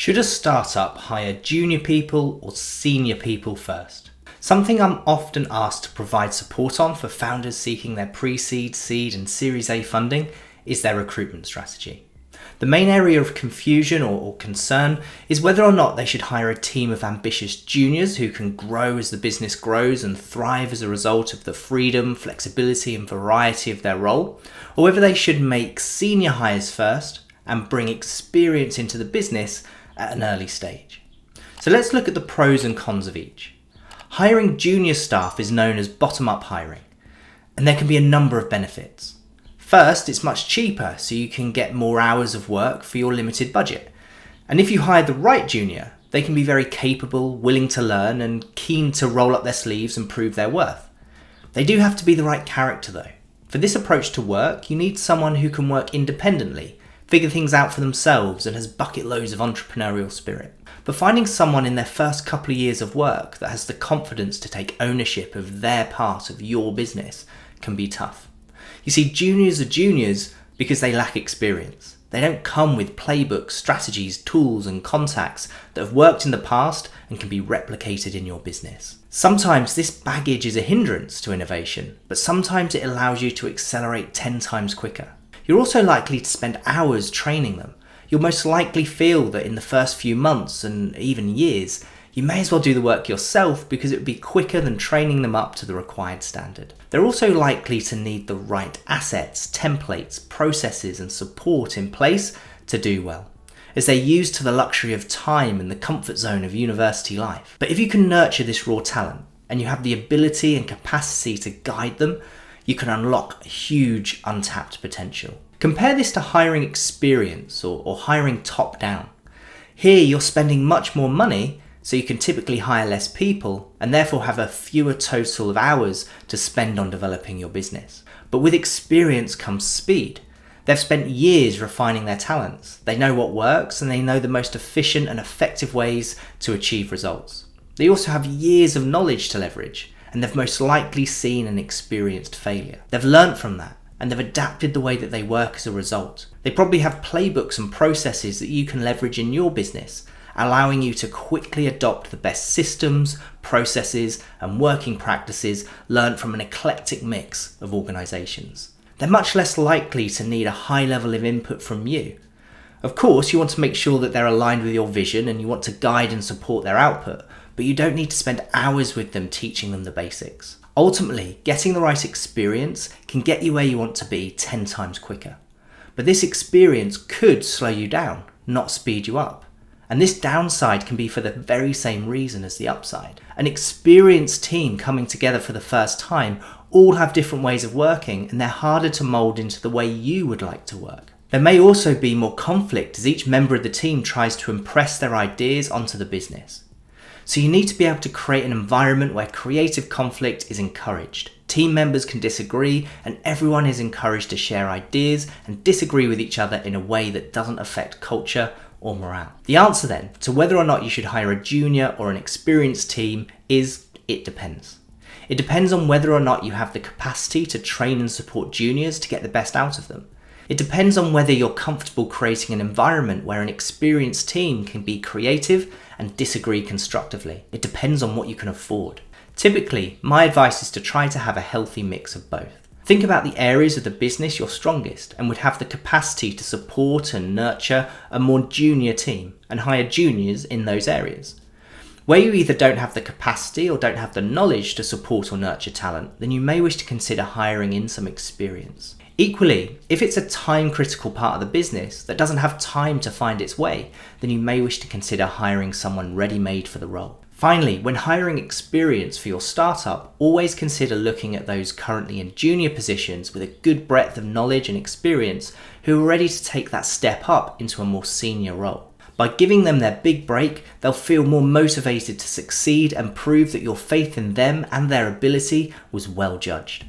Should a startup hire junior people or senior people first? Something I'm often asked to provide support on for founders seeking their pre-seed, seed and Series A funding is their recruitment strategy. The main area of confusion or concern is whether or not they should hire a team of ambitious juniors who can grow as the business grows and thrive as a result of the freedom, flexibility and variety of their role, or whether they should make senior hires first and bring experience into the business at an early stage. So let's look at the pros and cons of each. Hiring junior staff is known as bottom-up hiring, and there can be a number of benefits. First, it's much cheaper, so you can get more hours of work for your limited budget. And if you hire the right junior, they can be very capable, willing to learn, and keen to roll up their sleeves and prove their worth. They do have to be the right character though. For this approach to work, you need someone who can work independently, figure things out for themselves, and has bucket loads of entrepreneurial spirit. But finding someone in their first couple of years of work that has the confidence to take ownership of their part of your business can be tough. You see, juniors are juniors because they lack experience. They don't come with playbooks, strategies, tools and contacts that have worked in the past and can be replicated in your business. Sometimes this baggage is a hindrance to innovation, but sometimes it allows you to accelerate 10 times quicker. You're also likely to spend hours training them. You'll most likely feel that in the first few months and even years, you may as well do the work yourself because it would be quicker than training them up to the required standard. They're also likely to need the right assets, templates, processes and support in place to do well, as they're used to the luxury of time and the comfort zone of university life. But if you can nurture this raw talent and you have the ability and capacity to guide them, you can unlock huge untapped potential. Compare this to hiring experience or hiring top down. Here you're spending much more money, so you can typically hire less people and therefore have a fewer total of hours to spend on developing your business. But with experience comes speed. They've spent years refining their talents. They know what works and they know the most efficient and effective ways to achieve results. They also have years of knowledge to leverage, and they've most likely seen and experienced failure. They've learned from that, and they've adapted the way that they work as a result. They probably have playbooks and processes that you can leverage in your business, allowing you to quickly adopt the best systems, processes, and working practices learned from an eclectic mix of organizations. They're much less likely to need a high level of input from you. Of course, you want to make sure that they're aligned with your vision and you want to guide and support their output, but you don't need to spend hours with them teaching them the basics. Ultimately, getting the right experience can get you where you want to be 10 times quicker. But this experience could slow you down, not speed you up. And this downside can be for the very same reason as the upside. An experienced team coming together for the first time all have different ways of working, and they're harder to mold into the way you would like to work. There may also be more conflict as each member of the team tries to impress their ideas onto the business. So you need to be able to create an environment where creative conflict is encouraged. Team members can disagree and everyone is encouraged to share ideas and disagree with each other in a way that doesn't affect culture or morale. The answer then to whether or not you should hire a junior or an experienced team is it depends. It depends on whether or not you have the capacity to train and support juniors to get the best out of them. It depends on whether you're comfortable creating an environment where an experienced team can be creative and disagree constructively. It depends on what you can afford. Typically, my advice is to try to have a healthy mix of both. Think about the areas of the business you're strongest and would have the capacity to support and nurture a more junior team and hire juniors in those areas. Where you either don't have the capacity or don't have the knowledge to support or nurture talent, then you may wish to consider hiring in some experience. Equally, if it's a time-critical part of the business that doesn't have time to find its way, then you may wish to consider hiring someone ready-made for the role. Finally, when hiring experience for your startup, always consider looking at those currently in junior positions with a good breadth of knowledge and experience who are ready to take that step up into a more senior role. By giving them their big break, they'll feel more motivated to succeed and prove that your faith in them and their ability was well judged.